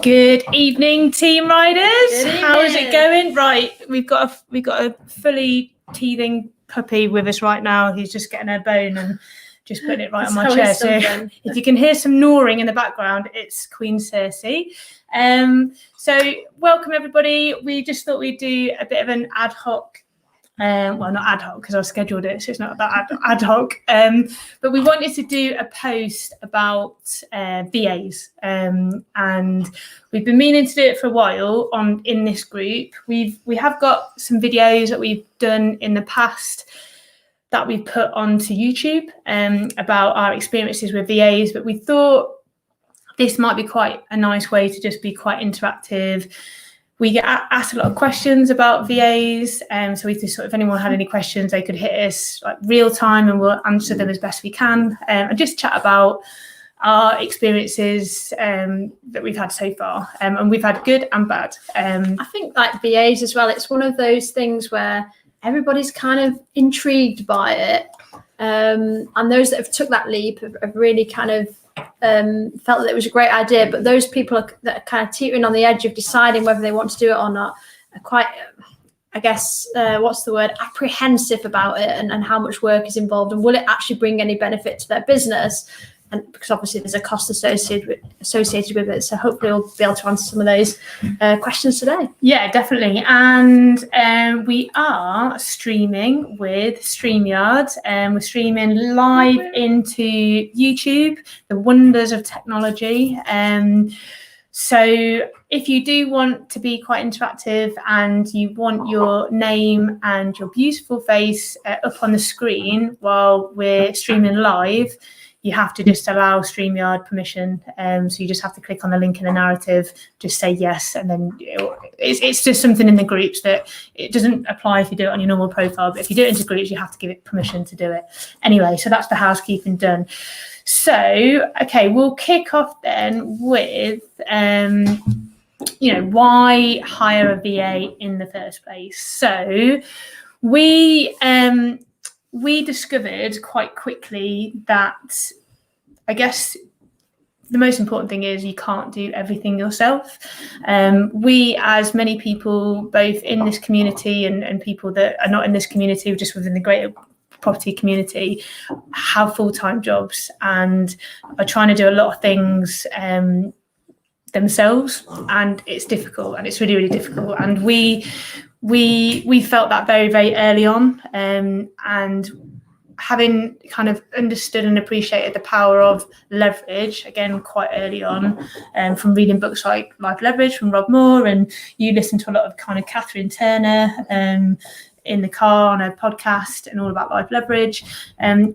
Good evening, team riders. Good How is evening. it going? Right, we've got a fully teething puppy with us right now. He's just getting a bone and just putting it right on my chair. So if you can hear some gnawing in the background, it's Queen Cersei. So welcome everybody. We just thought we'd do a bit of an ad hoc. Well, not ad hoc because I scheduled it, so it's not that ad hoc. But we wanted to do a post about VAs, and we've been meaning to do it for a while in this group. We have got some videos that we've done in the past that we've put onto YouTube about our experiences with VAs, but we thought this might be quite a nice way to just be quite interactive. We get asked a lot of questions about VAs, so we just if anyone had any questions, they could hit us like real time, and we'll answer them as best we can, and just chat about our experiences that we've had so far, and we've had good and bad. I think like VAs as well, it's one of those things where everybody's kind of intrigued by it, and those that have took that leap have really kind of felt that it was a great idea, but those people that are kind of teetering on the edge of deciding whether they want to do it or not are quite, I guess, apprehensive about it, and how much work is involved, and will it actually bring any benefit to their business? And because obviously there's a cost associated with it, so hopefully we'll be able to answer some of those questions today. Yeah, definitely. And we are streaming with StreamYard, and we're streaming live into YouTube, the wonders of technology. So if you do want to be quite interactive and you want your name and your beautiful face up on the screen while we're streaming live, you have to just allow StreamYard permission. So you just have to click on the link in the narrative, just say yes, and then it's just something in the groups that it doesn't apply if you do it on your normal profile, but if you do it into groups, you have to give it permission to do it. Anyway, so that's the housekeeping done. So, okay, we'll kick off then with, why hire a VA in the first place? So we discovered quite quickly that I guess the most important thing is you can't do everything yourself. We, as many people, both in this community and people that are not in this community, just within the greater property community, have full-time jobs and are trying to do a lot of things themselves, and it's difficult, and it's really, really difficult. And we felt that very, very early on, and having kind of understood and appreciated the power of leverage, again, quite early on, from reading books like Life Leverage from Rob Moore, and you listen to a lot of kind of Catherine Turner in the car on a podcast and all about life leverage. I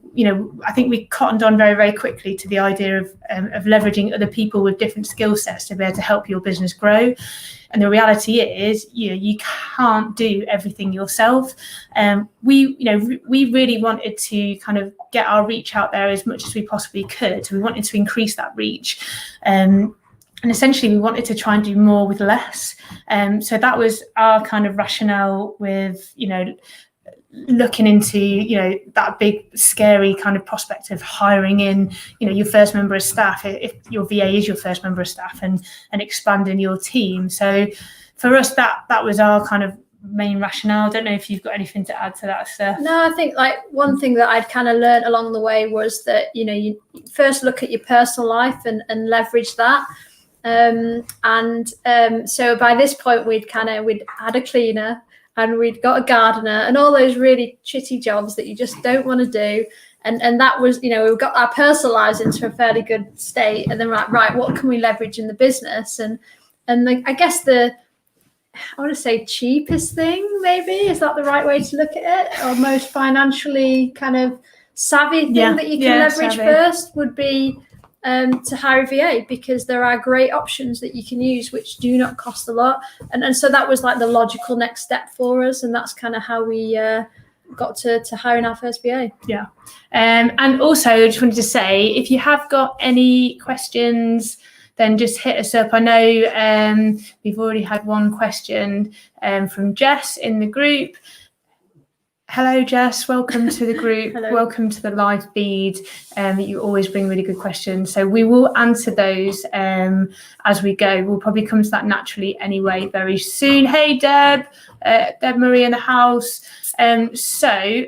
think we cottoned on very, very quickly to the idea of leveraging other people with different skill sets to be able to help your business grow. And the reality is, you can't do everything yourself. We really wanted to kind of get our reach out there as much as we possibly could. So we wanted to increase that reach. And essentially, we wanted to try and do more with less. So that was our kind of rationale with, looking into, that big, scary kind of prospect of hiring in, your first member of staff, if your VA is your first member of staff, and expanding your team. So for us, that was our kind of main rationale. I don't know if you've got anything to add to that, Steph. No, I think like one thing that I'd kind of learned along the way was that, you first look at your personal life and leverage that. So by this point we'd had a cleaner, and we'd got a gardener, and all those really chitty jobs that you just don't want to do. And that was, we got our personal lives into a fairly good state. And then right, what can we leverage in the business? And I guess I want to say cheapest thing, maybe, is that the right way to look at it? Or most financially kind of savvy thing that you can leverage first would be to hire a VA, because there are great options that you can use which do not cost a lot, and so that was like the logical next step for us, and that's kind of how we got to hiring our first VA. And also I just wanted to say, if you have got any questions, then just hit us up. I know we've already had one question from Jess in the group. Hello, Jess. Welcome to the group. Hello. Welcome to the live feed. You always bring really good questions. So we will answer those as we go. We'll probably come to that naturally anyway very soon. Hey, Deb. Deb Marie in the house. So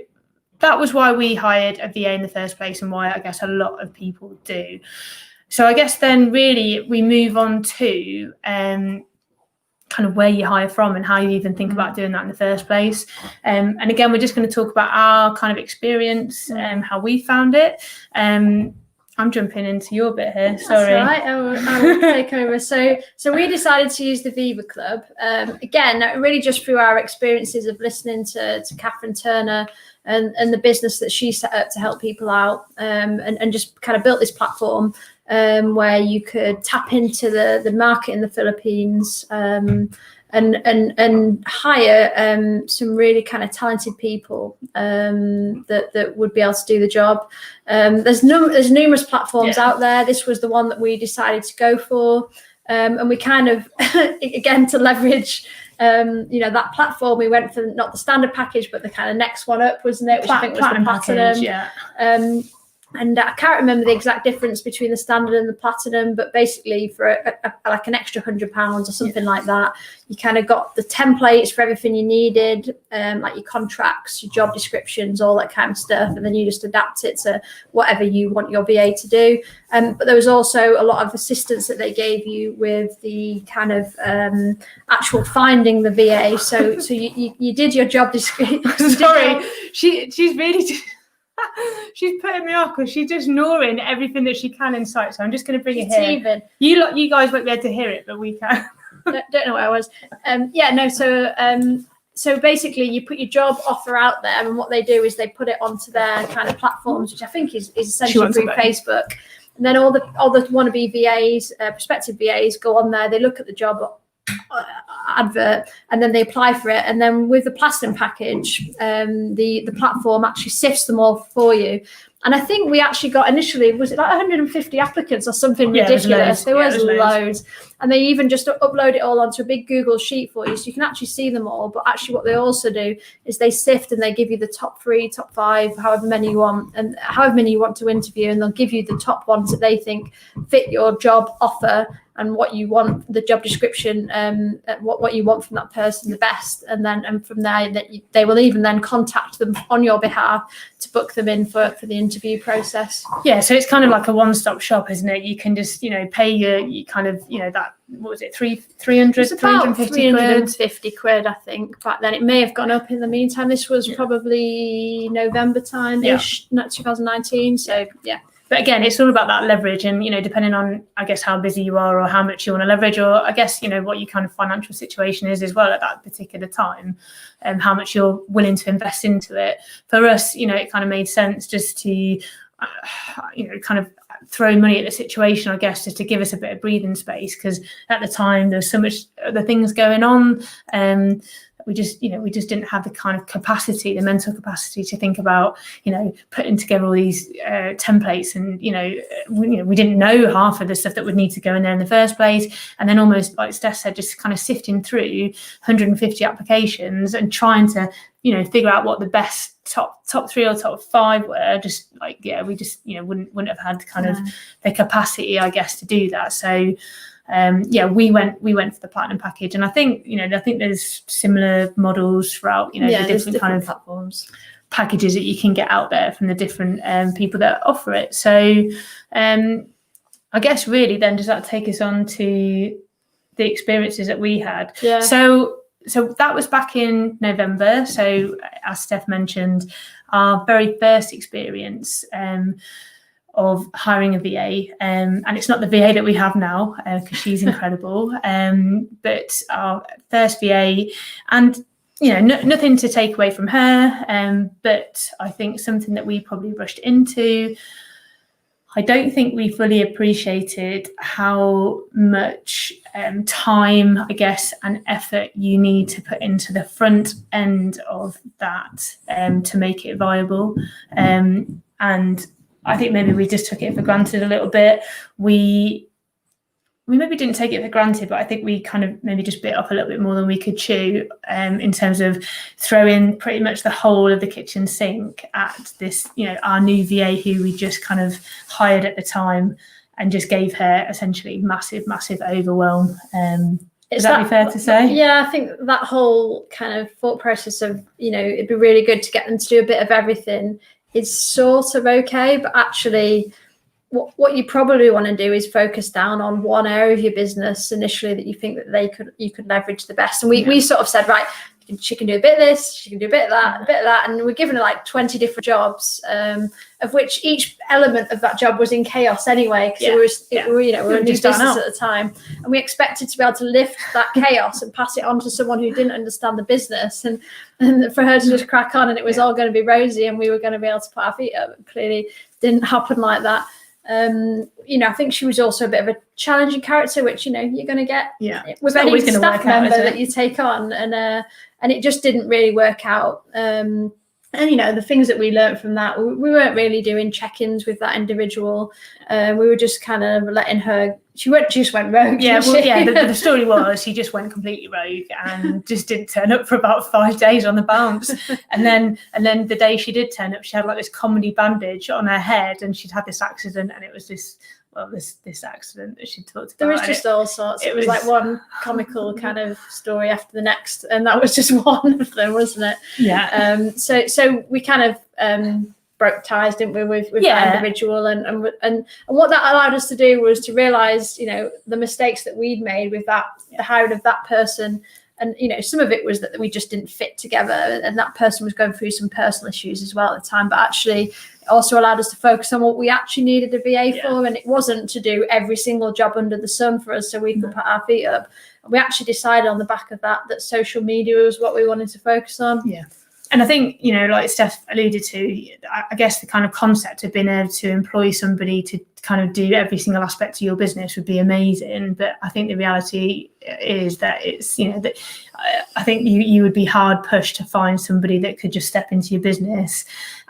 that was why we hired a VA in the first place and why I guess a lot of people do. So I guess then really we move on to kind of where you hire from and how you even think about doing that in the first place. And again, we're just going to talk about our kind of experience and how we found it. I'm jumping into your bit here. Sorry. That's right. I will take over. So we decided to use the Viva Club. Again, really just through our experiences of listening to Catherine Turner and the business that she set up to help people out, and just kind of built this platform where you could tap into the market in the Philippines and hire some really kind of talented people that would be able to do the job. There's numerous platforms out there. This was the one that we decided to go for, and we kind of again to leverage that platform. We went for not the standard package, but the kind of next one up, wasn't it? Which I think was the platinum. Yeah. And I can't remember the exact difference between the standard and the platinum, but basically for like an extra £100 or something like that, you kind of got the templates for everything you needed, like your contracts, your job descriptions, all that kind of stuff, and then you just adapt it to whatever you want your VA to do. But there was also a lot of assistance that they gave you with the kind of actual finding the VA. So you did your job description. Sorry, she's really. She's putting me off because she's just gnawing everything that she can in sight. So I'm just going to bring it here. You guys won't be able to hear it, but we can. Don't know where I was. So basically, you put your job offer out there, and what they do is they put it onto their kind of platforms, which I think is essentially through Facebook. And then all the wannabe VAs, prospective VAs, go on there. They look at the job advert and then they apply for it, and then with the platinum package the platform actually sifts them all for you. And I think we actually got initially, was it like 150 applicants or something ridiculous? There was loads. And they even just upload it all onto a big Google sheet for you, so you can actually see them all. But actually what they also do is they sift and they give you the top 3, top 5, however many you want, and however many you want to interview, and they'll give you the top ones that they think fit your job offer and what you want, the job description, what you want from that person the best. And from there, they will even then contact them on your behalf to book them in for the interview process. Yeah, so it's kind of like a one-stop shop, isn't it? You can just, pay you kind of, that, what was it, 350 quid, I think. Back then, it may have gone up in the meantime. This was probably November time-ish, 2019. So, yeah. But again, it's all about that leverage and, depending on, I guess, how busy you are or how much you want to leverage, or I guess, what your kind of financial situation is as well at that particular time, and how much you're willing to invest into it. For us, it kind of made sense just to, kind of throw money at the situation, I guess, just to give us a bit of breathing space, because at the time there was so much other things going on. We just didn't have the kind of capacity, the mental capacity to think about, putting together all these templates, and, we didn't know half of the stuff that would need to go in there in the first place. And then almost like Steph said, just kind of sifting through 150 applications and trying to, figure out what the best top 3 or top 5 were. Just like, we just, wouldn't have had kind of the capacity, I guess, to do that. So, we went for the platinum package, and I think there's similar models throughout the different kind of platforms, packages that you can get out there from the different people that offer it. So I guess really then does that take us on to the experiences that we had? So that was back in November. So as Steph mentioned, our very first experience of hiring a VA, and it's not the VA that we have now, because she's incredible, but our first VA, and nothing to take away from her, but I think something that we probably rushed into. I don't think we fully appreciated how much time, I guess, and effort you need to put into the front end of that to make it viable, and I think maybe we just took it for granted a little bit. We we maybe didn't take it for granted, but I think we kind of maybe just bit off a little bit more than we could chew, in terms of throwing pretty much the whole of the kitchen sink at this, our new VA who we just kind of hired at the time, and just gave her essentially massive overwhelm. Is that be fair to say? Yeah, I think that whole kind of thought process of, it'd be really good to get them to do a bit of everything is sort of okay, but actually what you probably want to do is focus down on one area of your business initially that you think that you could leverage the best. And we sort of said, right, she can do a bit of this, she can do a bit of that, a bit of that, and we're giving her like 20 different jobs, of which each element of that job was in chaos anyway, because we were a new business at the time, and we expected to be able to lift that chaos and pass it on to someone who didn't understand the business, and for her to just crack on, and it was all going to be rosy, and we were going to be able to put our feet up. It clearly didn't happen like that. I think she was also a bit of a challenging character, which you're going to get with any staff member that you take on, and it just didn't really work out. And the things that we learned from that, we weren't really doing check-ins with that individual. We were just kind of letting her. She just went rogue. The story was she just went completely rogue and just didn't turn up for about 5 days on the bounce. And then the day she did turn up, she had like this comedy bandage on her head, and she'd had this accident, and it was this accident that she talked about. There was just all sorts. It was like one comical kind of story after the next, and that was just one of them, wasn't it? Yeah. So we kind of broke ties, didn't we, with that individual, and what that allowed us to do was to realise, the mistakes that we'd made with the hiring of that person. And, some of it was that we just didn't fit together, and that person was going through some personal issues as well at the time. But actually, it also allowed us to focus on what we actually needed a VA for. And it wasn't to do every single job under the sun for us so we could put our feet up. We actually decided on the back of that social media was what we wanted to focus on. Yeah. And I think, like Steph alluded to, I guess the kind of concept of being able to employ somebody to kind of do every single aspect of your business would be amazing. But I think the reality is that it's, that I think you would be hard pushed to find somebody that could just step into your business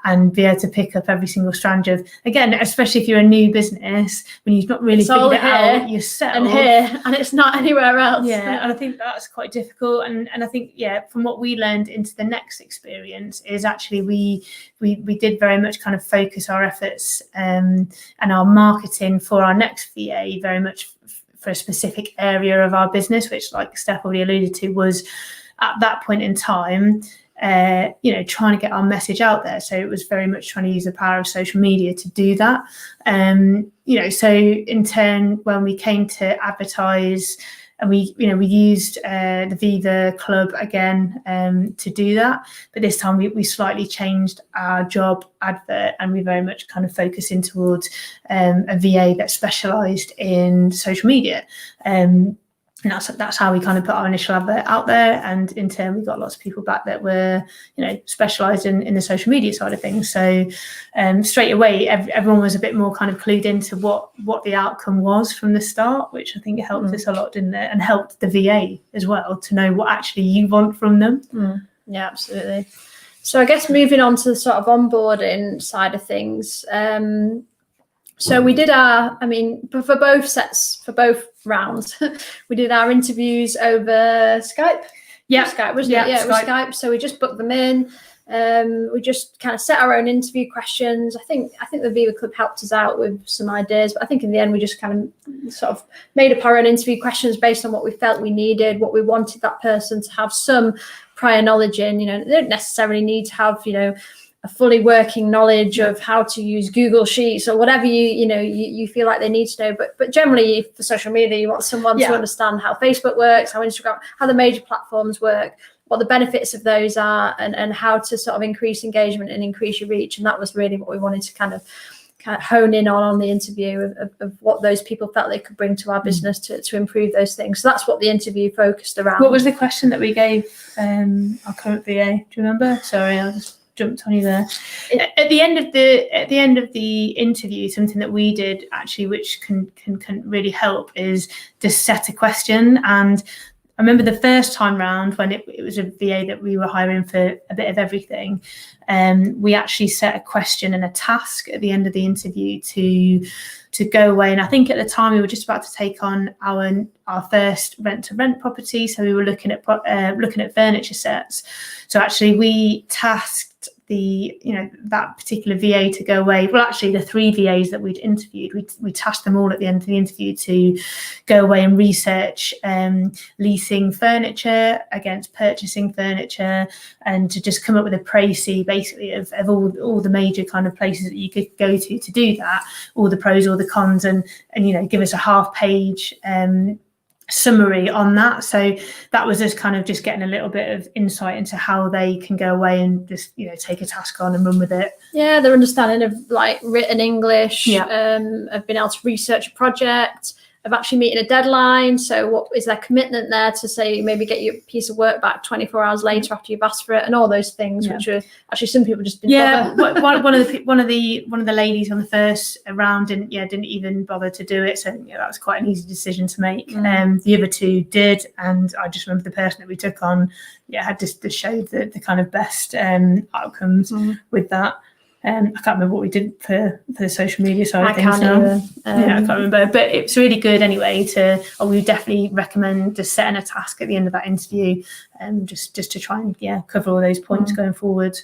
and be able to pick up every single strand of, again, especially if you're a new business, when you've not really figured it out yourself. And it's not anywhere else. Yeah, and I think that's quite difficult. And I think, from what we learned into the next experience is actually we did very much kind of focus our efforts and our marketing for our next VA very much for a specific area of our business, which, like Steph already alluded to, was at that point in time, trying to get our message out there. So it was very much trying to use the power of social media to do that. So in turn, when we came to advertise, and we used the Viva Club again to do that. But this time we slightly changed our job advert, and we very much kind of focused in towards a VA that specialised in social media. And that's how we kind of put our initial advert out there, and in turn we got lots of people back that were specialised in the social media side of things. So straight away everyone was a bit more kind of clued into what the outcome was from the start, which I think helped us a lot, didn't it, and helped the VA as well to know what actually you want from them. Yeah, absolutely. So I guess moving on to the sort of onboarding side of things. So we did for both rounds, we did our interviews over Skype. Yeah, Skype, wasn't it? Yeah, it was Skype. So we just booked them in. We just kind of set our own interview questions. I think the Viva Club helped us out with some ideas, but I think in the end we just kind of sort of made up our own interview questions based on what we felt we needed, what we wanted that person to have some prior knowledge in. They don't necessarily need to have, a fully working knowledge of how to use Google Sheets or whatever you feel like they need to know. But generally for social media, you want someone to understand how Facebook works, how Instagram, how the major platforms work, what the benefits of those are, and how to sort of increase engagement and increase your reach. And that was really what we wanted to kind of hone in on the interview of what those people felt they could bring to our business to improve those things. So that's what the interview focused around. What was the question that we gave our current VA? Do you remember? Sorry, I'll just jumped on you there. At the end of the interview, something that we did actually, which can really help, is just set a question. And remember the first time round when it was a VA that we were hiring for a bit of everything. We actually set a question and a task at the end of the interview to go away. And I think at the time we were just about to take on our first rent-to-rent property. So we were looking at furniture sets. So actually we tasked that particular VA to go away. Well, actually the 3 VAs that we'd interviewed, we tasked them all at the end of the interview to go away and research leasing furniture against purchasing furniture, and to just come up with a précis basically of all the major kind of places that you could go to do that, all the pros, all the cons, and give us a half-page summary on that. So that was us kind of just getting a little bit of insight into how they can go away and just take a task on and run with it. Yeah, their understanding of like written English, of being able to research a project, of actually meeting a deadline. So what is their commitment there to say maybe get your piece of work back 24 hours later after you've asked for it, and all those things, which are actually some people just didn't bother. one of the ladies on the first round didn't even bother to do it. So that was quite an easy decision to make. The other 2 did, and I just remember the person that we took on had just showed the kind of best outcomes with that. I can't remember what we did for the social media side of things now. I can't remember, but it's really good anyway. We would definitely recommend just setting a task at the end of that interview, just to try and cover all those points going forward.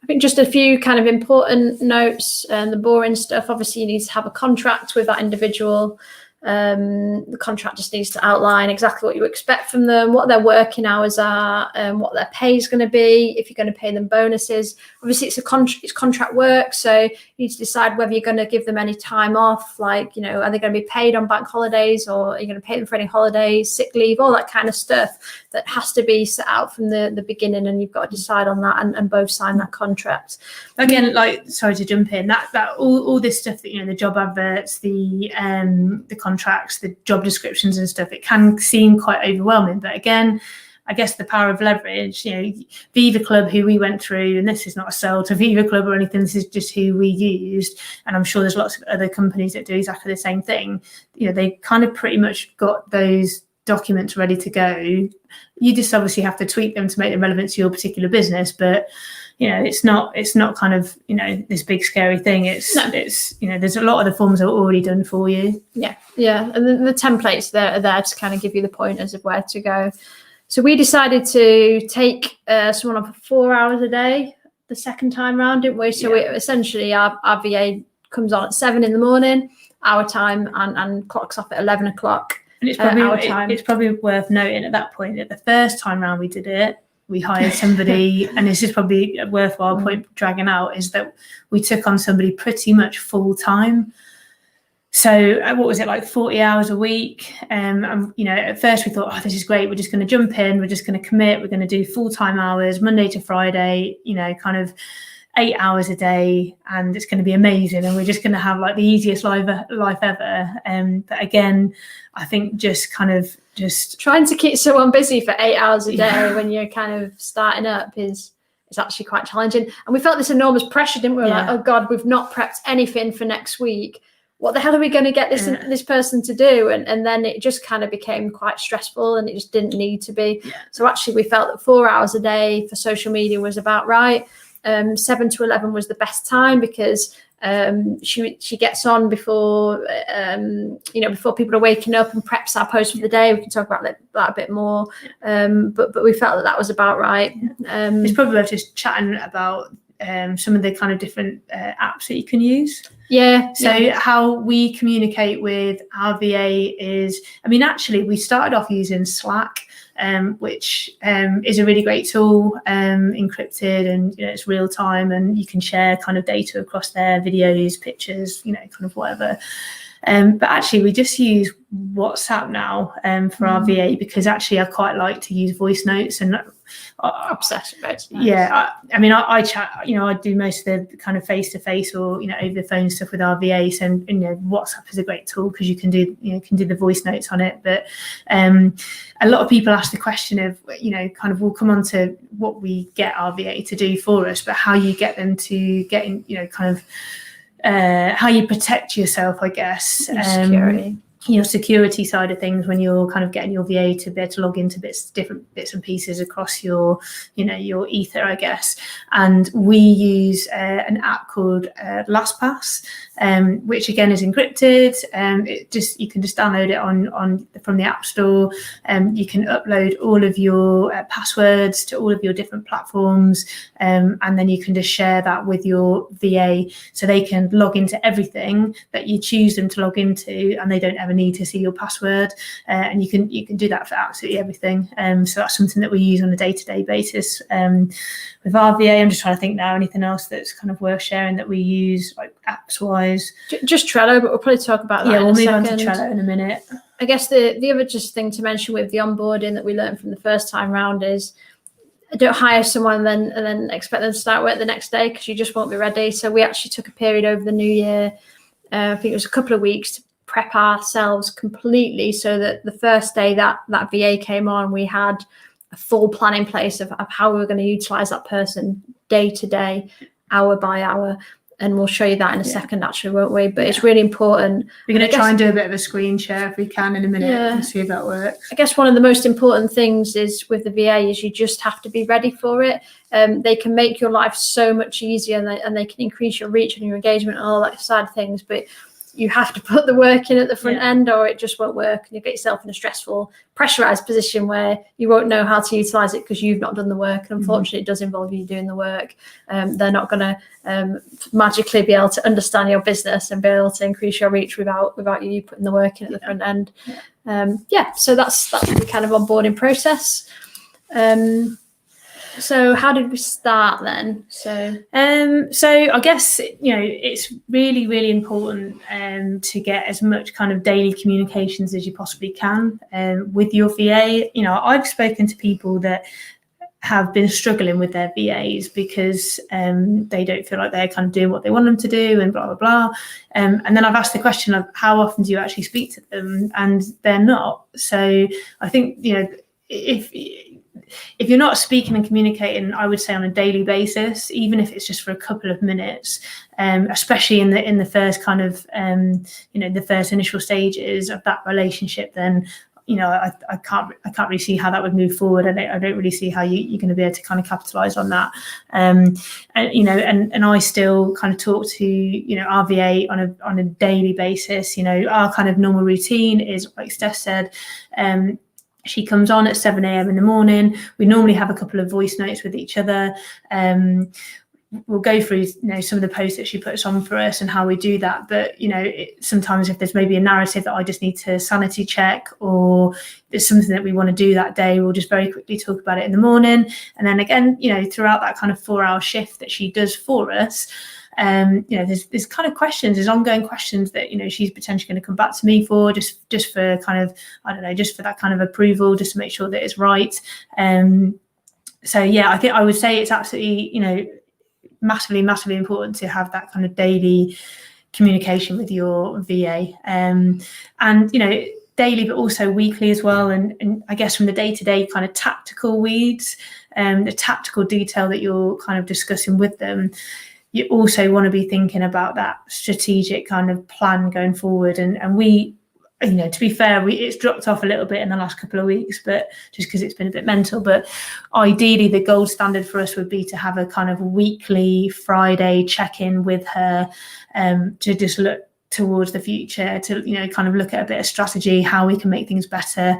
I think just a few kind of important notes, and the boring stuff. Obviously, you need to have a contract with that individual. The contract just needs to outline exactly what you expect from them, what their working hours are, what their pay is going to be, if you're going to pay them bonuses. Obviously, it's contract work, so you need to decide whether you're going to give them any time off, like, are they going to be paid on bank holidays, or are you going to pay them for any holidays, sick leave, all that kind of stuff that has to be set out from the beginning, and you've got to decide on that and both sign that contract. Again, sorry to jump in, that all this stuff that the job adverts, the contracts, the job descriptions and stuff, it can seem quite overwhelming. But again, I guess the power of leverage, Viva Club, who we went through, and this is not a sell to Viva Club or anything, this is just who we used, and I'm sure there's lots of other companies that do exactly the same thing. They kind of pretty much got those documents ready to go. You just obviously have to tweak them to make them relevant to your particular business, but it's not kind of this big scary thing. There's a lot of the forms are already done for you. And the templates are there to kind of give you the pointers of where to go. So we decided to take someone on for 4 hours a day the second time round, didn't we? So we essentially our VA comes on at 7 a.m, our time, and clocks off at 11 o'clock. And it's probably worth noting at that point that the first time round we did it, we hired somebody, and this is probably a worthwhile point dragging out, is that we took on somebody pretty much full time. So what was it, like 40 hours a week? At first we thought, this is great. We're just going to jump in. We're just going to commit. We're going to do full-time hours, Monday to Friday, kind of 8 hours a day, and it's going to be amazing. And we're just going to have like the easiest life ever. But again, I think just trying to keep someone busy for 8 hours a day when you're kind of starting up is actually quite challenging. And we felt this enormous pressure, didn't we? We're like, oh God, we've not prepped anything for next week. What the hell are we going to get this person to do? And then it just kind of became quite stressful, and it just didn't need to be. So actually we felt that 4 hours a day for social media was about right. 7 to 11 was the best time, because she gets on before before people are waking up, and preps our post for the day. We can talk about that a bit more, but we felt that was about right. It's probably worth just chatting about some of the kind of different apps that you can use. How we communicate with our VA is, actually we started off using Slack, which is a really great tool, encrypted, and it's real time, and you can share kind of data across there, videos, pictures, kind of whatever. But actually we just use WhatsApp now for our VA, because actually I quite like to use voice notes, and obsessed about it. I chat, I do most of the kind of face-to-face or over the phone stuff with our VA. So WhatsApp is a great tool because you can do the voice notes on it. But a lot of people ask the question of kind of, we'll come on to what we get our VA to do for us, but how you get them to get in, kind of how you protect yourself, I guess. Security. your security side of things when you're kind of getting your VA to be able to log into different bits and pieces across your, your ether, I guess. And we use an app called LastPass, which again is encrypted. You can just download it from the App Store. You can upload all of your passwords to all of your different platforms, and then you can just share that with your VA, so they can log into everything that you choose them to log into, and they don't ever need to see your password, and you can do that for absolutely everything. So that's something that we use on a day-to-day basis with our VA. I'm just trying to think now anything else that's kind of worth sharing that we use, like apps wise. Just Trello, but we'll probably talk about that. Yeah, we'll move on to Trello in a minute. I guess the other just thing to mention with the onboarding that we learned from the first time round is, don't hire someone and then expect them to start work the next day, because you just won't be ready. So we actually took a period over the new year, I think it was a couple of weeks, to prep ourselves completely, so that the first day that VA came on, we had a full plan in place of how we were going to utilize that person day to day, hour by hour. And we'll show you that in a second, actually, won't we? But it's really important. We're going to try and do a bit of a screen share if we can in a minute and see if that works. I guess one of the most important things is with the VA is you just have to be ready for it. They can make your life so much easier, and they can increase your reach and your engagement and all that side of things. But you have to put the work in at the front end, or it just won't work, and you get yourself in a stressful, pressurized position where you won't know how to utilize it because you've not done the work. And unfortunately, it does involve you doing the work. They're not going to magically be able to understand your business and be able to increase your reach without you putting the work in at the front end. So that's the kind of onboarding process. So how did we start then? So I guess, it's really, really important to get as much kind of daily communications as you possibly can with your VA. I've spoken to people that have been struggling with their VAs because they don't feel like they're kind of doing what they want them to do, and blah, blah, blah. And then I've asked the question of how often do you actually speak to them? And they're not. So I think, if you're not speaking and communicating, I would say on a daily basis, even if it's just for a couple of minutes, especially in the first kind of, the first initial stages of that relationship, then, I can't really see how that would move forward. I don't really see how you're going to be able to kind of capitalize on that. And I still kind of talk to, our VA on a daily basis. Our kind of normal routine is, like Steph said, she comes on at 7 a.m. in the morning. We normally have a couple of voice notes with each other. We'll go through, some of the posts that she puts on for us and how we do that. But, sometimes if there's maybe a narrative that I just need to sanity check, or there's something that we want to do that day, we'll just very quickly talk about it in the morning. And then again, throughout that kind of 4-hour shift that she does for us, there's kind of questions, there's ongoing questions that, she's potentially going to come back to me for, just for kind of, I don't know, just for that kind of approval, just to make sure that it's right. So yeah, I think I would say it's absolutely, massively, massively important to have that kind of daily communication with your VA, and daily, but also weekly as well. And I guess from the day-to-day kind of tactical weeds, the tactical detail that you're kind of discussing with them, you also want to be thinking about that strategic kind of plan going forward. And we, to be fair, it's dropped off a little bit in the last couple of weeks, but just because it's been a bit mental. But ideally, the gold standard for us would be to have a kind of weekly Friday check-in with her, to just look towards the future, to, kind of look at a bit of strategy, how we can make things better,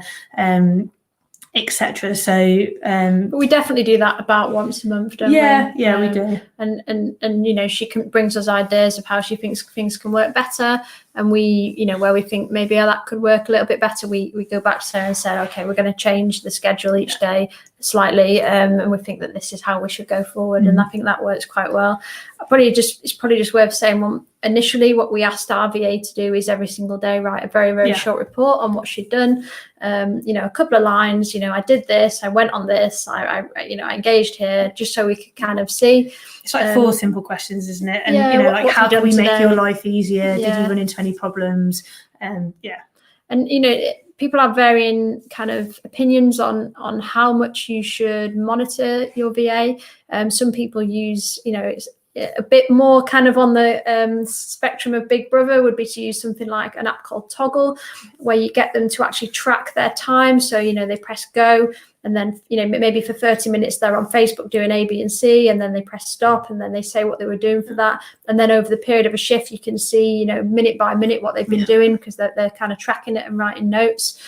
etc. So but we definitely do that about once a month, don't we? Yeah, we do. And she brings us ideas of how she thinks things can work better, and we, where we think maybe that could work a little bit better, we go back to her and say, okay, we're going to change the schedule each day slightly, and we think that this is how we should go forward. And I think that works quite well. It's probably just worth saying, initially what we asked our VA to do is every single day write a very, very short report on what she'd done. A couple of lines, I did this, I went on this, I engaged here, just so we could kind of see. It's like 4 simple questions, isn't it? And like, how can we make your life easier? Did you run into any problems? And people have varying kind of opinions on how much you should monitor your VA. Some people use, a bit more kind of on the spectrum of Big Brother would be to use something like an app called Toggle, where you get them to actually track their time. So, they press go, and then, maybe for 30 minutes they're on Facebook doing A, B, and C, and then they press stop, and then they say what they were doing for that. And then over the period of a shift, you can see, minute by minute what they've been doing, because they're kind of tracking it and writing notes.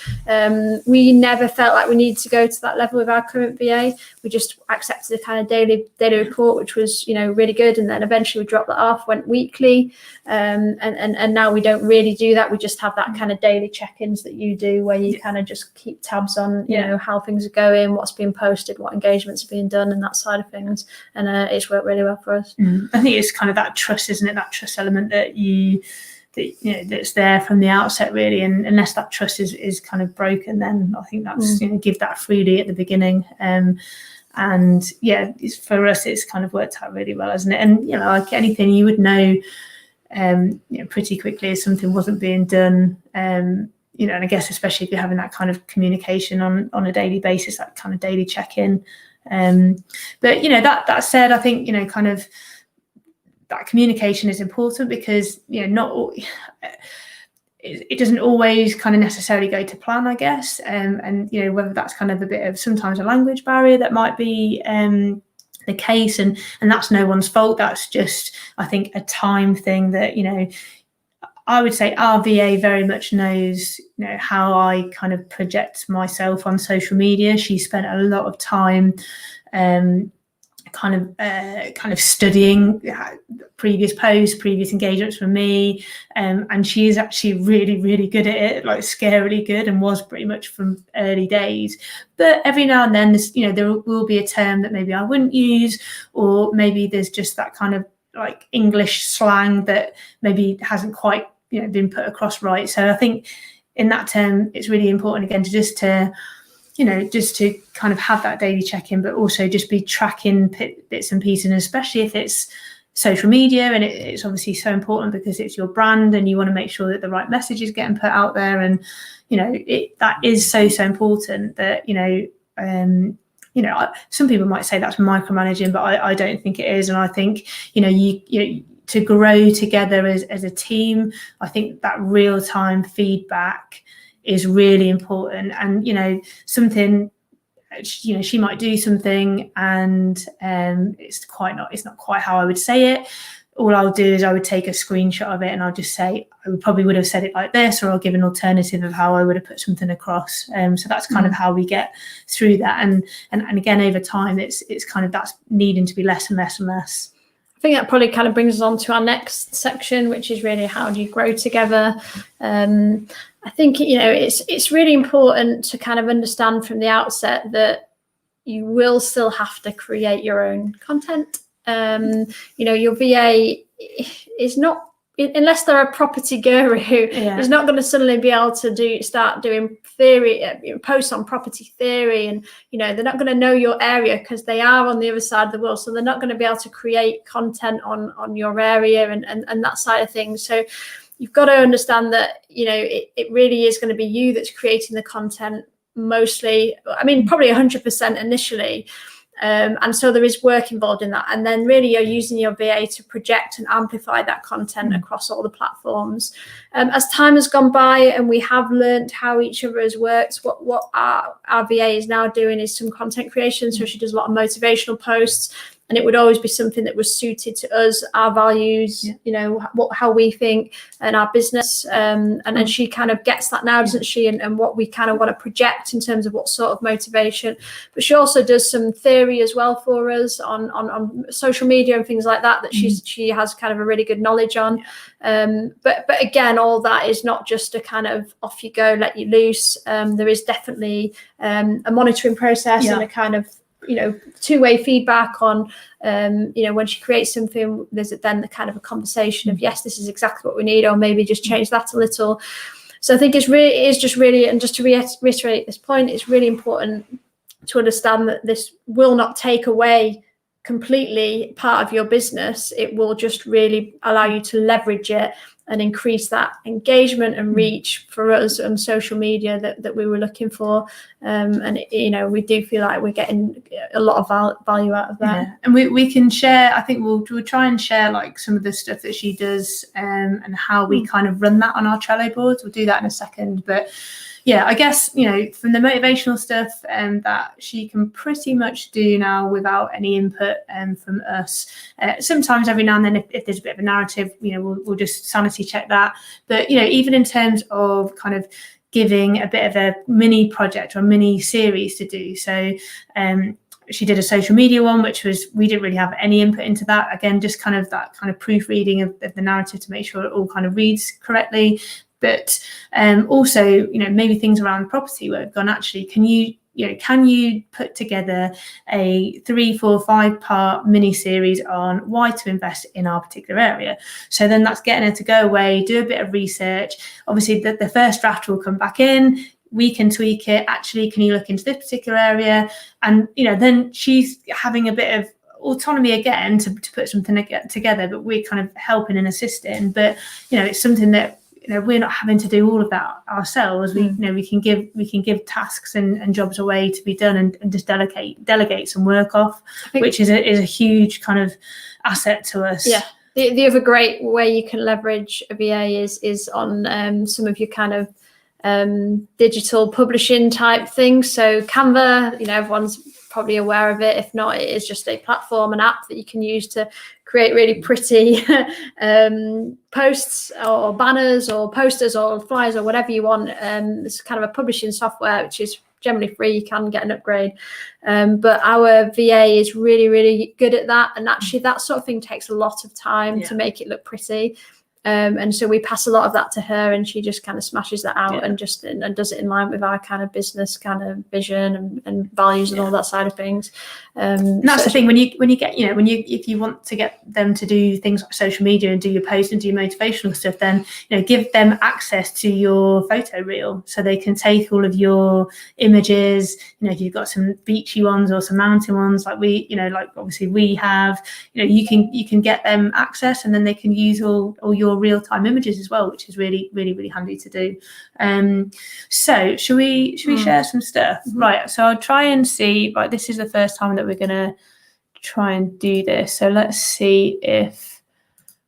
We never felt like we needed to go to that level with our current VA. We just accepted a kind of daily report, which was, really good. And then eventually we dropped that off, went weekly. And now we don't really do that. We just have that kind of daily check-ins that you do, where you kind of just keep tabs on, you know, how things are going, what's being posted, what engagements are being done, and that side of things. And it's worked really well for us. I think it's kind of that trust, isn't it? That trust element that's there from the outset, really. And unless that trust is kind of broken, then I think that's give that freely at the beginning. And for us, it's kind of worked out really well, hasn't it? And like anything, you would know pretty quickly if something wasn't being done. And I guess especially if you're having that kind of communication on a daily basis, that kind of daily check-in. But that said, I think kind of that communication is important, because not it doesn't always kind of necessarily go to plan, I guess. And whether that's kind of a bit of sometimes a language barrier that might be the case, and that's no one's fault. That's just, I think, a time thing that I would say our VA very much knows how I kind of project myself on social media. She spent a lot of time kind of studying previous posts, previous engagements from me, and she is actually really, really good at it, like scarily good, and was pretty much from early days. But every now and then, there will be a term that maybe I wouldn't use, or maybe there's just that kind of like English slang that maybe hasn't quite been put across right. So I think in that term, it's really important again to just to kind of have that daily check-in, but also just be tracking bits and pieces, and especially if it's social media, and it's obviously so important because it's your brand, and you want to make sure that the right message is getting put out there. And that is so important that some people might say that's micromanaging, but I don't think it is. And I think you to grow together as a team, I think that real-time feedback is really important. And something, she might do something, and it's not quite how I would say it. All I'll do is I would take a screenshot of it, and I'll just say I probably would have said it like this, or I'll give an alternative of how I would have put something across. So that's kind of how we get through that. And again, over time, it's kind of that's needing to be less and less and less. I think that probably kind of brings us on to our next section, which is really how do you grow together. I think it's really important to kind of understand from the outset that you will still have to create your own content. Your VA is not, unless they're a property guru, is not going to suddenly be able to start doing theory posts on property theory, and they're not going to know your area because they are on the other side of the world, so they're not going to be able to create content on your area and that side of things. So you've got to understand that it really is going to be you that's creating the content mostly. I mean, probably 100% initially. And so there is work involved in that. And then really you're using your VA to project and amplify that content across all the platforms. As time has gone by and we have learned how each other has worked, what our VA is now doing is some content creation. So she does a lot of motivational posts, and it would always be something that was suited to us, our values, how we think, and our business. And then she kind of gets that now, doesn't she? And what we kind of want to project in terms of what sort of motivation. But she also does some theory as well for us on social media and things like that she has kind of a really good knowledge on. But again, all that is not just a kind of off you go, let you loose. There is definitely a monitoring process and a kind of two-way feedback on when she creates something. There's then the kind of a conversation of, yes, this is exactly what we need, or maybe just change that a little. So I think it is just really, and just to reiterate this point, it's really important to understand that this will not take away completely part of your business. It will just really allow you to leverage it and increase that engagement and reach for us on social media that we were looking for. And you know, we do feel like we're getting a lot of value out of that. Yeah. And we can share, I think we'll try and share like some of the stuff that she does, and how we kind of run that on our Trello boards. We'll do that in a second, but yeah, I guess, you know, from the motivational stuff that she can pretty much do now without any input from us. Sometimes every now and then, if there's a bit of a narrative, you know, we'll just sanity check that. But, you know, even in terms of kind of giving a bit of a mini project or a mini series to do. So she did a social media one, which was, we didn't really have any input into that. Again, just kind of that kind of proofreading of the narrative to make sure it all kind of reads correctly. But also, you know, maybe things around property where we've gone, actually, can you put together a 3, 4, 5 part mini series on why to invest in our particular area? So then that's getting her to go away, do a bit of research. Obviously, the first draft will come back in. We can tweak it. Actually, can you look into this particular area? And, you know, then she's having a bit of autonomy again to put something together, but we're kind of helping and assisting. But, you know, it's something that, you know, we're not having to do all of that ourselves. We, you know, we can give tasks and jobs away to be done, and just delegate some work off, which is a huge kind of asset to us. Yeah. The other great way you can leverage a VA is on some of your kind of digital publishing type things. So Canva, you know, everyone's probably aware of it. If not, it is just a platform, an app that you can use to create really pretty posts or banners or posters or flyers or whatever you want. It's kind of a publishing software which is generally free. You can get an upgrade, but our VA is really, really good at that, and actually that sort of thing takes a lot of time to make it look pretty. And so we pass a lot of that to her, and she just kind of smashes that out and just and does it in line with our kind of business kind of vision and values and all that side of things. And that's the thing, when you get, you know, if you want to get them to do things like social media and do your posts and do your motivational stuff, then, you know, give them access to your photo reel so they can take all of your images. You know, if you've got some beachy ones or some mountain ones like we, you know, like obviously we have, you know, you can get them access, and then they can use all your real-time images as well, which is really, really, really handy to do. So should we share some stuff? Right, so I'll try and see, right, this is the first time that we're gonna try and do this, so let's see if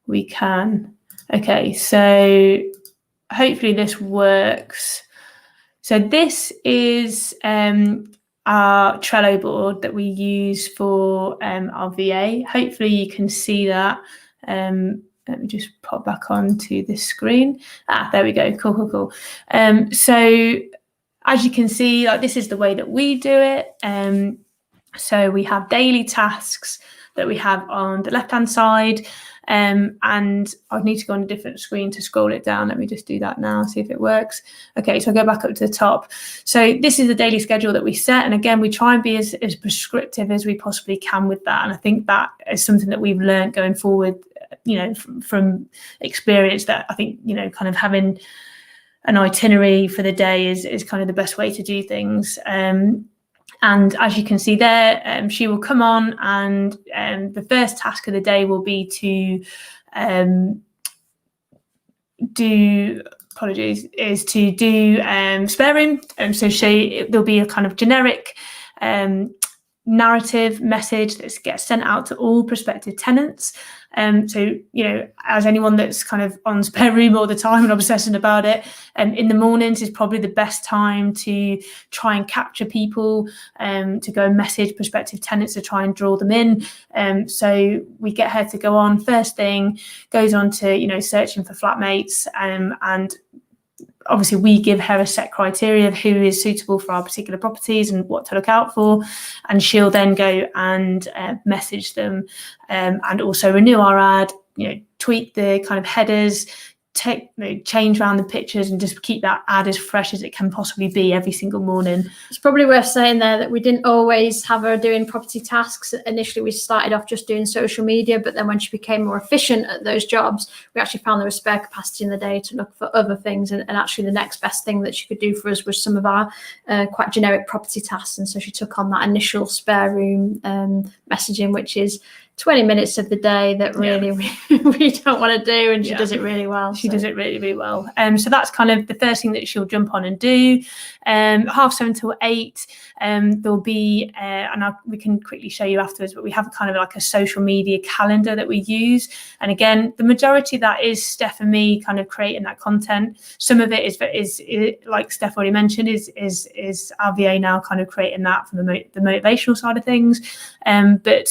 we can. Okay, so hopefully this works. So this is our Trello board that we use for our VA. Hopefully you can see that. Let me just pop back onto this screen. There we go. Cool. So as you can see, like, this is the way that we do it. So we have daily tasks that we have on the left-hand side. And I'd need to go on a different screen to scroll it down. Let me just do that now, see if it works. Okay, so I'll go back up to the top. So this is the daily schedule that we set. And again, we try and be as prescriptive as we possibly can with that. And I think that is something that we've learned going forward, you know, from experience, that I think, you know, kind of having an itinerary for the day is kind of the best way to do things. And as you can see there, she will come on, and the first task of the day will be to do spare room. So there'll be a kind of generic narrative message that gets sent out to all prospective tenants. So, you know, as anyone that's kind of on spare room all the time and obsessing about it, in the mornings is probably the best time to try and capture people, to go and message prospective tenants to try and draw them in. So we get her to go on first thing, goes on to, you know, searching for flatmates, and obviously we give her a set criteria of who is suitable for our particular properties and what to look out for, and she'll then go and message them, and also renew our ad, you know, tweak the kind of headers, change around the pictures, and just keep that ad as fresh as it can possibly be every single morning. It's probably worth saying there that we didn't always have her doing property tasks. Initially, we started off just doing social media, but then when she became more efficient at those jobs, we actually found there was spare capacity in the day to look for other things. And actually the next best thing that she could do for us was some of our quite generic property tasks. And so she took on that initial spare room messaging, which is 20 minutes of the day that really we don't want to do, and she does it really well. She does it really, really well. So that's kind of the first thing that she'll jump on and do. 7:30 till 8, there'll be, we can quickly show you afterwards, but we have kind of like a social media calendar that we use. And again, the majority of that is Steph and me kind of creating that content. Some of it is like Steph already mentioned, is our VA now kind of creating that from the motivational side of things. But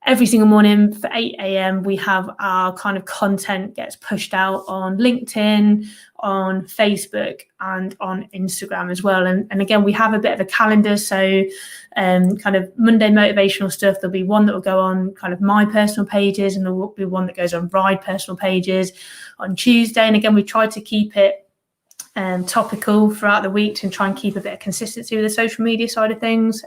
every single morning for 8 a.m. we have our kind of content gets pushed out on LinkedIn, on Facebook, and on Instagram as well. And again, we have a bit of a calendar. So kind of Monday motivational stuff, there'll be one that will go on kind of my personal pages, and there will be one that goes on Ride personal pages on Tuesday. And again, we try to keep it topical throughout the week to try and keep a bit of consistency with the social media side of things.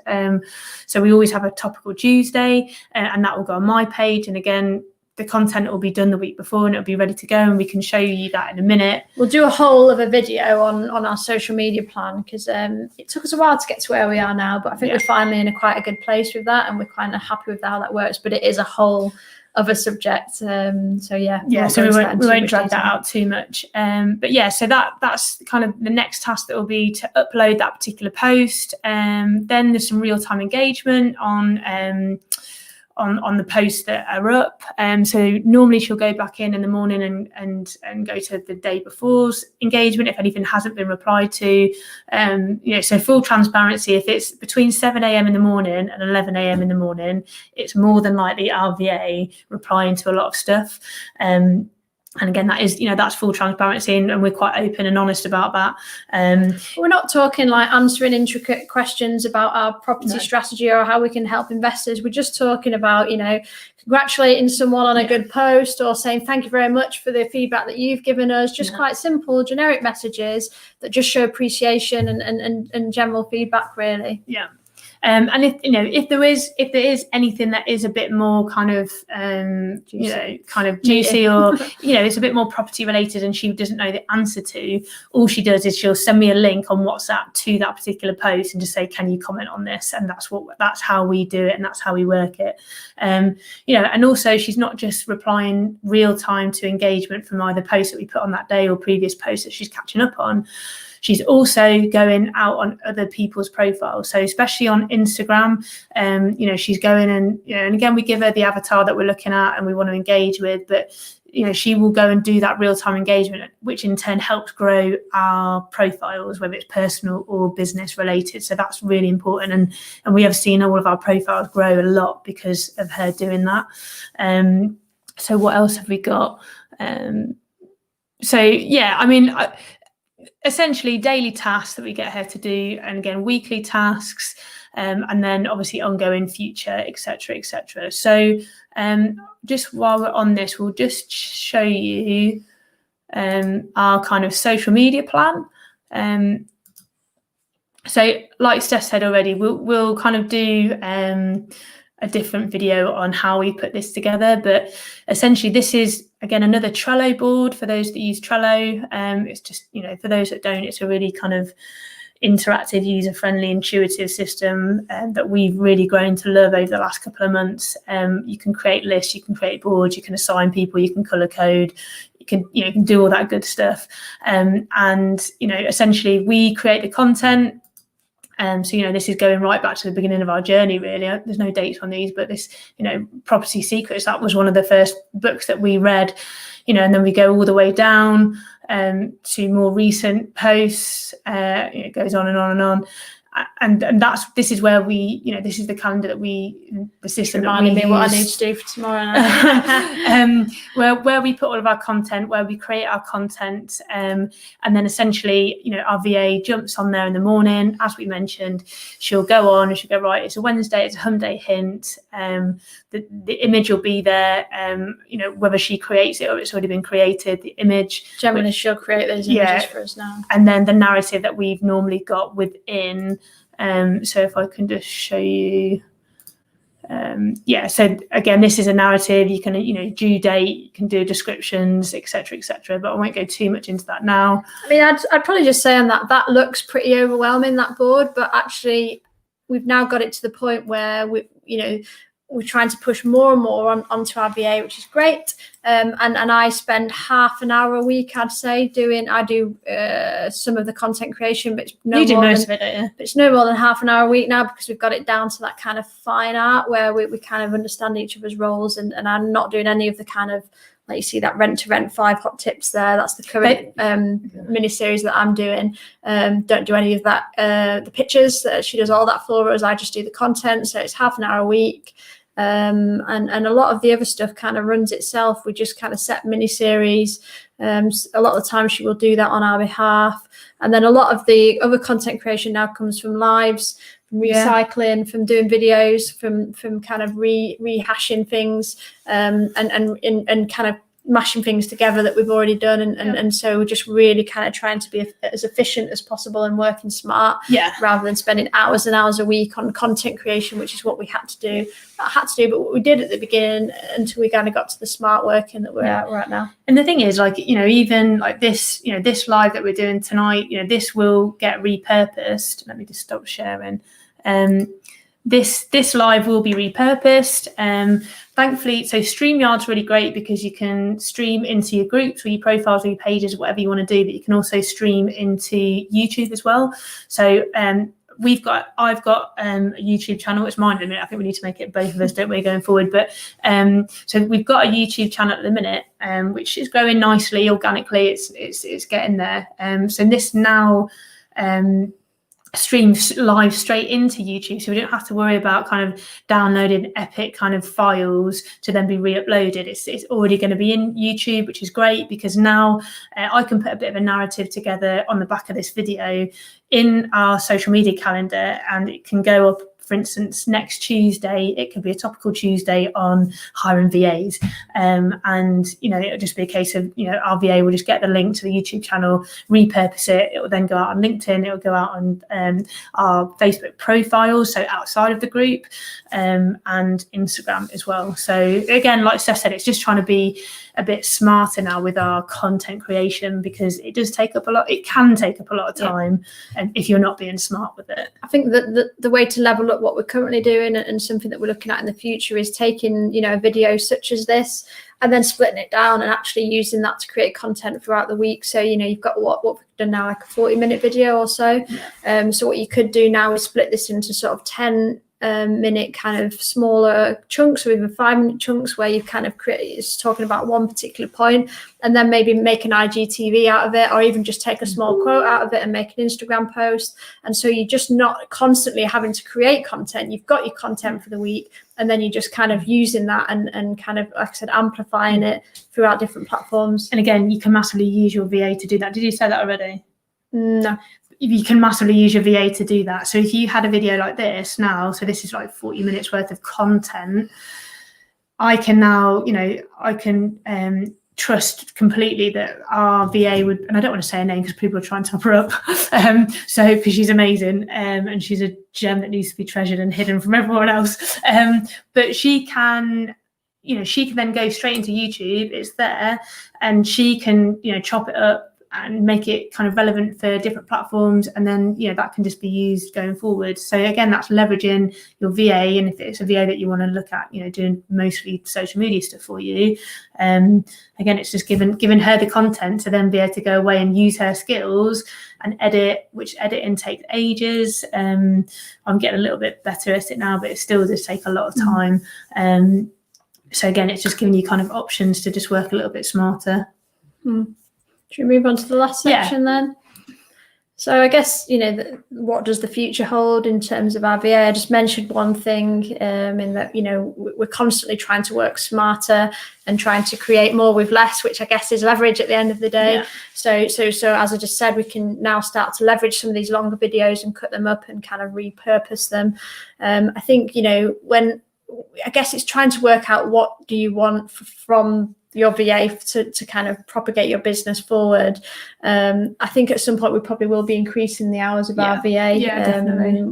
So we always have a topical Tuesday, and that will go on my page. And again, the content will be done the week before, and it'll be ready to go, and we can show you that in a minute. We'll do a whole of a video on our social media plan, because it took us a while to get to where we are now, but I think we're finally in quite a good place with that, and we're kind of happy with how that works. But it is a whole of a subject, so we won't drag that out too much, but so that's kind of the next task that will be to upload that particular post. Then there's some real-time engagement on the posts that are up. So normally she'll go back in the morning and go to the day before's engagement if anything hasn't been replied to. So full transparency, if it's between 7 a.m. in the morning and 11 a.m. in the morning, it's more than likely our VA replying to a lot of stuff. And again, that is, that's full transparency, and we're quite open and honest about that. We're not talking like answering intricate questions about our property strategy or how we can help investors. We're just talking about, congratulating someone on a good post, or saying thank you very much for the feedback that you've given us. Just quite simple, generic messages that just show appreciation and general feedback, really. Yeah. And if there is anything that is a bit more kind of juicy or it's a bit more property related and she doesn't know the answer to, all she does is she'll send me a link on WhatsApp to that particular post and just say, can you comment on this? And that's how we do it, and that's how we work it. And also she's not just replying real time to engagement from either posts that we put on that day or previous posts that she's catching up on. She's also going out on other people's profiles. So especially on Instagram, she's going and again, we give her the avatar that we're looking at and we want to engage with, but she will go and do that real-time engagement, which in turn helps grow our profiles, whether it's personal or business related. So that's really important. And we have seen all of our profiles grow a lot because of her doing that. So what else have we got? Essentially daily tasks that we get her to do, and again weekly tasks, and then obviously ongoing future, etc. So just while we're on this, we'll just show you our kind of social media plan. So like Steph said already, we'll kind of do a different video on how we put this together, but essentially this is again another Trello board for those that use Trello. It's just for those that don't, it's a really kind of interactive, user-friendly, intuitive system that we've really grown to love over the last couple of months. You can create lists, you can create boards, you can assign people, you can color code, you can do all that good stuff, and essentially we create the content. So this is going right back to the beginning of our journey, really. There's no dates on these, but this, Property Secrets, that was one of the first books that we read, and then we go all the way down to more recent posts. It goes on and on and on. And this is where we, this is the calendar that the system reminding me what I need to do for tomorrow night. where we put all of our content, where we create our content, and then essentially, our VA jumps on there in the morning. As we mentioned, she'll go on and she'll go, right, it's a Wednesday, it's a hum day hint. The image will be there. Whether she creates it or it's already been created, the image. Generally, she'll create those images for us now. And then the narrative that we've normally got within. So if I can just show you, so again, this is a narrative. You can, due date, you can do descriptions, etc., but I won't go too much into that now. I mean, I'd probably just say on that looks pretty overwhelming, that board, but actually we've now got it to the point where we're trying to push more and more onto our VA, which is great. And I spend half an hour a week, I'd say, I do some of the content creation, but it's you do most of it, don't you? But it's no more than half an hour a week now, because we've got it down to that kind of fine art where we kind of understand each other's roles, and I'm not doing any of the kind of, like you see that rent to rent 5 hot tips there. That's the current mini series that I'm doing. Don't do any of that. The pictures, she does all that for us. I just do the content. So it's half an hour a week. And a lot of the other stuff kind of runs itself. We just kind of set mini series. A lot of the time she will do that on our behalf. And then a lot of the other content creation now comes from lives, from recycling, from doing videos, from kind of rehashing things, and kind of mashing things together that we've already done, and so we're just really kind of trying to be as efficient as possible and working smart, rather than spending hours and hours a week on content creation, which is what we had to do. But what we did at the beginning, until we kind of got to the smart working that we're at now. And the thing is, like, even like this, this live that we're doing tonight, this will get repurposed. Let me just stop sharing. This live will be repurposed. Thankfully, so StreamYard's really great because you can stream into your groups or your profiles or your pages, whatever you want to do, but you can also stream into YouTube as well. So I've got a YouTube channel. It's mine at the minute. I think we need to make it both of us, don't we, going forward? But so we've got a YouTube channel at the minute, which is growing nicely, organically. It's getting there. So this now streams live straight into YouTube, so we don't have to worry about kind of downloading epic kind of files to then be re-uploaded. It's already going to be in YouTube, which is great, because now I can put a bit of a narrative together on the back of this video in our social media calendar, and it can go up. For instance, next Tuesday, it could be a topical Tuesday on hiring VAs. And, it'll just be a case of, our VA will just get the link to the YouTube channel, repurpose it. It will then go out on LinkedIn. It will go out on our Facebook profiles, so outside of the group, and Instagram as well. So again, like Steph said, it's just trying to be a bit smarter now with our content creation, because it does take up a lot. It can take up a lot of time, and if you're not being smart with it. I think that the way to level up what we're currently doing, and something that we're looking at in the future, is taking a video such as this and then splitting it down and actually using that to create content throughout the week. So you've got what we've done now, like a 40-minute video or so. So what you could do now is split this into sort of 10-minute kind of smaller chunks, or even 5-minute chunks, where you kind of it's talking about one particular point, and then maybe make an IGTV out of it, or even just take a small quote out of it and make an Instagram post. And so you're just not constantly having to create content. You've got your content for the week, and then you're just kind of using that and kind of, like I said, amplifying it throughout different platforms. And again, you can massively use your VA to do that. Did you say that already? No. You can massively use your VA to do that. So if you had a video like this now, so this is like 40 minutes worth of content, I can now, I can trust completely that our VA would, and I don't want to say her name because people are trying to top her up, so because she's amazing, and she's a gem that needs to be treasured and hidden from everyone else. But she can, she can then go straight into YouTube. It's there, and she can, chop it up and make it kind of relevant for different platforms, and then that can just be used going forward. So again, that's leveraging your VA, and if it's a VA that you want to look at, doing mostly social media stuff for you, again, it's just giving her the content to then be able to go away and use her skills and edit, which editing takes ages. I'm getting a little bit better at it now, but it still does take a lot of time. So again, it's just giving you kind of options to just work a little bit smarter. Should we move on to the last section then? So I guess, what does the future hold in terms of our VA? I just mentioned one thing, in that, we're constantly trying to work smarter and trying to create more with less, which I guess is leverage at the end of the day. Yeah. So as I just said, we can now start to leverage some of these longer videos and cut them up and kind of repurpose them. I think, I guess it's trying to work out what do you want from your VA to kind of propagate your business forward. I think at some point we probably will be increasing the hours of our VA,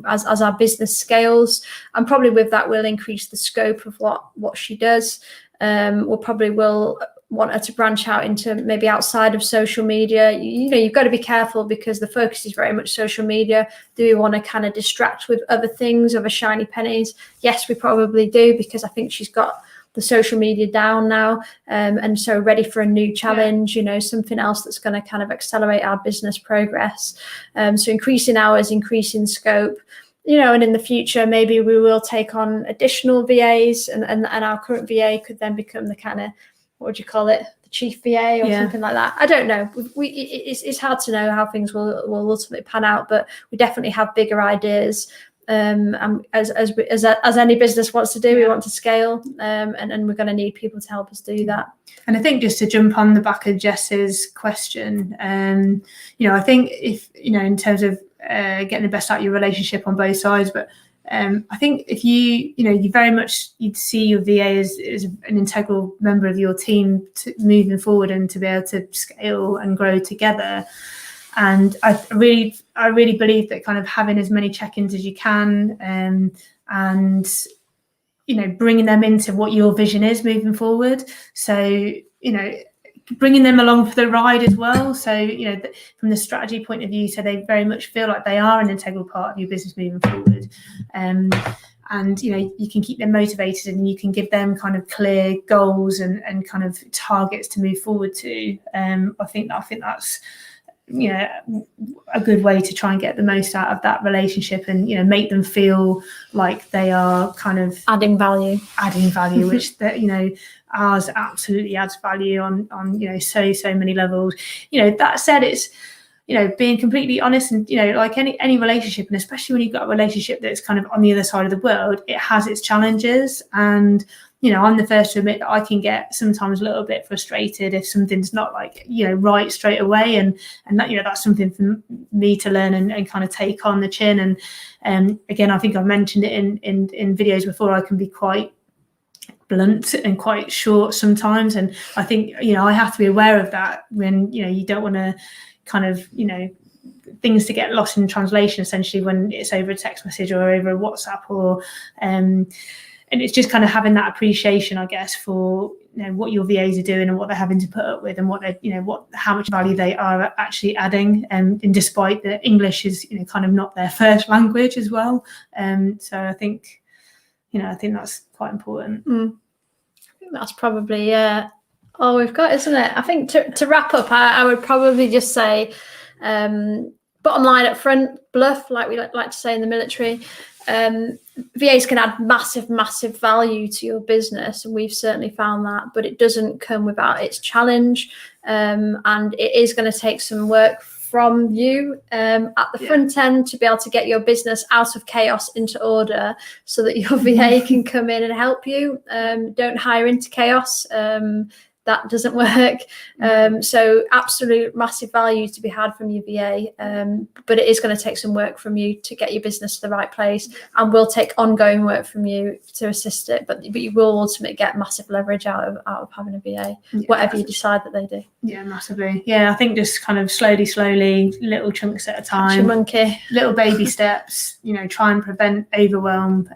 as our business scales, and probably with that we'll increase the scope of what she does. We'll probably will want her to branch out into maybe outside of social media, you've got to be careful, because the focus is very much social media. Do we want to kind of distract with other things, other shiny pennies? Yes, we probably do, because I think she's got the social media down now, and so ready for a new challenge, something else that's going to kind of accelerate our business progress. So increasing hours, increasing scope, and in the future, maybe we will take on additional VAs, and our current VA could then become the kind of, what would you call it, the chief VA or something like that. I don't know. It's hard to know how things will ultimately pan out, but we definitely have bigger ideas. And as any business wants to do, we want to scale, and we're going to need people to help us do that. And I think, just to jump on the back of Jess's question, I think if, in terms of getting the best out of your relationship on both sides, but I think if you very much, you'd see your VA as an integral member of your team moving forward, and to be able to scale and grow together. And I really believe that kind of having as many check-ins as you can, and bringing them into what your vision is moving forward. So bringing them along for the ride as well. So from the strategy point of view, so they very much feel like they are an integral part of your business moving forward. And you can keep them motivated, and you can give them kind of clear goals and kind of targets to move forward to. I think that's a good way to try and get the most out of that relationship, and make them feel like they are kind of adding value, which ours absolutely adds value on so many levels. That said, it's being completely honest, and like any relationship, and especially when you've got a relationship that's kind of on the other side of the world, it has its challenges. And I'm the first to admit that I can get sometimes a little bit frustrated if something's not right straight away, and that that's something for me to learn and kind of take on the chin. And again, I think I've mentioned it in videos before, I can be quite blunt and quite short sometimes, and I think I have to be aware of that, when you don't want to kind of things to get lost in translation, essentially, when it's over a text message or over a WhatsApp, or and it's just kind of having that appreciation, I guess, for what your VAs are doing and what they're having to put up with, and what they how much value they are actually adding, and despite that English is kind of not their first language as well. So I think that's quite important. I think that's probably all we've got, isn't it? I think to wrap up, I would probably just say, bottom line up front, bluff, like we like to say in the military. VAs can add massive value to your business, and we've certainly found that, but it doesn't come without its challenge, and it is going to take some work from you at the front end to be able to get your business out of chaos into order, so that your VA can come in and help you. Don't hire into chaos. That doesn't work. So absolute massive value to be had from your VA, but it is going to take some work from you to get your business to the right place, and will take ongoing work from you to assist it. But you will ultimately get massive leverage out of having a VA, whatever you decide that they do. Yeah, massively. Yeah, I think just kind of slowly, little chunks at a time. Catch your monkey. Little baby steps. Try and prevent overwhelm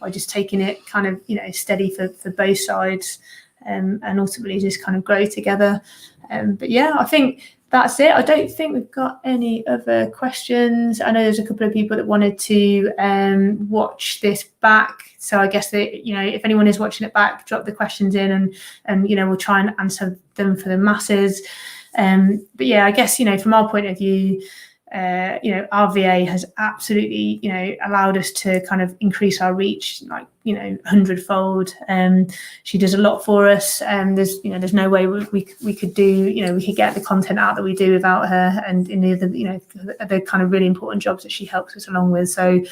by just taking it kind of steady for both sides. And ultimately just kind of grow together. But I think that's it. I don't think we've got any other questions. I know there's a couple of people that wanted to watch this back. So I guess that, if anyone is watching it back, drop the questions in, and we'll try and answer them for the masses. But I guess, from our point of view, our VA has absolutely, allowed us to kind of increase our reach, 100-fold. She does a lot for us. There's no way we could do, we could get the content out that we do without her, and in the other, kind of really important jobs that she helps us along with. So,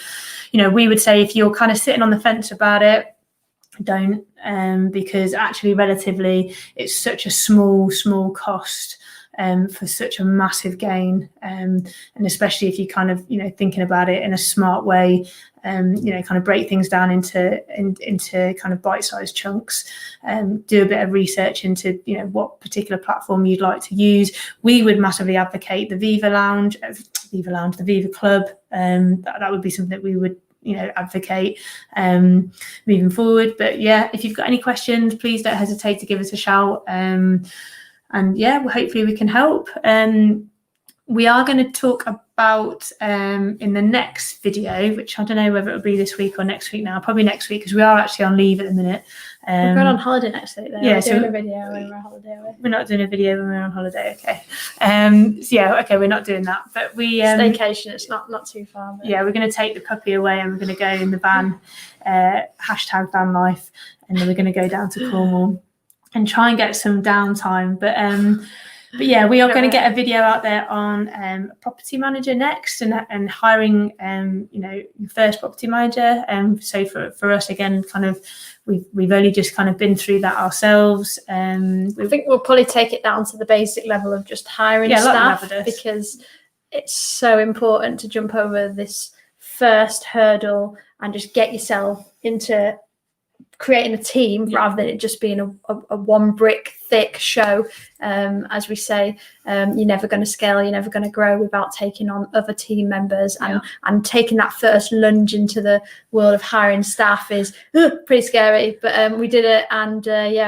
we would say, if you're kind of sitting on the fence about it, don't, because actually relatively it's such a small cost for such a massive gain, and especially if you kind of thinking about it in a smart way, kind of break things down into kind of bite-sized chunks, do a bit of research into what particular platform you'd like to use. We would massively advocate the Viva Club. That would be something that we would advocate moving forward. But yeah, if you've got any questions, please don't hesitate to give us a shout. And yeah, well, hopefully we can help. We are going to talk about in the next video, which I don't know whether it'll be this week or next week now, probably next week, because we are actually on leave at the minute. We're going on holiday next week though. Yeah, we're doing a video when we're on holiday. We're not doing a video when we're on holiday, okay. We're not doing that. But we staycation, it's not too far. But... Yeah, we're going to take the puppy away and we're going to go in the van, hashtag van life, and then we're going to go down to Cornwall and try and get some downtime. But yeah, we are going to get a video out there on a property manager next, and hiring your first property manager. So for us again, kind of we've only just kind of been through that ourselves. I think we'll probably take it down to the basic level of just hiring staff, because it's so important to jump over this first hurdle and just get yourself into creating a team rather than it just being a one brick thick show. As we say, you're never going to scale, you're never going to grow without taking on other team members, and taking that first lunge into the world of hiring staff is pretty scary, but we did it, and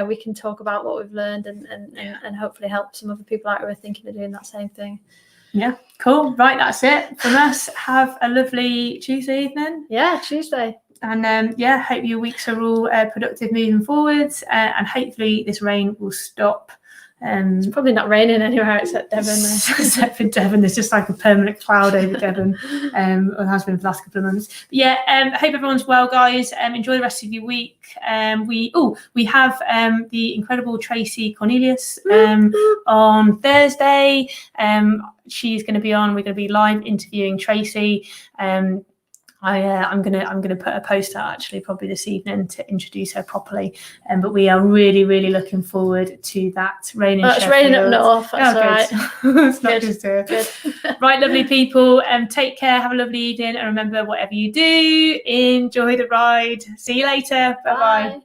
we can talk about what we've learned and hopefully help some other people out who are thinking of doing that same thing. Yeah, cool. Right, that's it from us. Have a lovely Tuesday evening. Yeah, Tuesday. And hope your weeks are all productive moving forwards, and hopefully this rain will stop. It's probably not raining anywhere except Devon. Except for Devon, there's just like a permanent cloud over Devon, or has been for the last couple of months. But yeah, I hope everyone's well, guys. Enjoy the rest of your week. We have the incredible Tracy Cornelius on Thursday. She's going to be on. We're going to be live interviewing Tracy. I'm gonna put a post out actually probably this evening to introduce her properly, but we are really looking forward to that. Raining. It's raining up north. That's all right. It's not just here. Good. Right, lovely people. Take care. Have a lovely evening, and remember, whatever you do, enjoy the ride. See you later. Bye bye.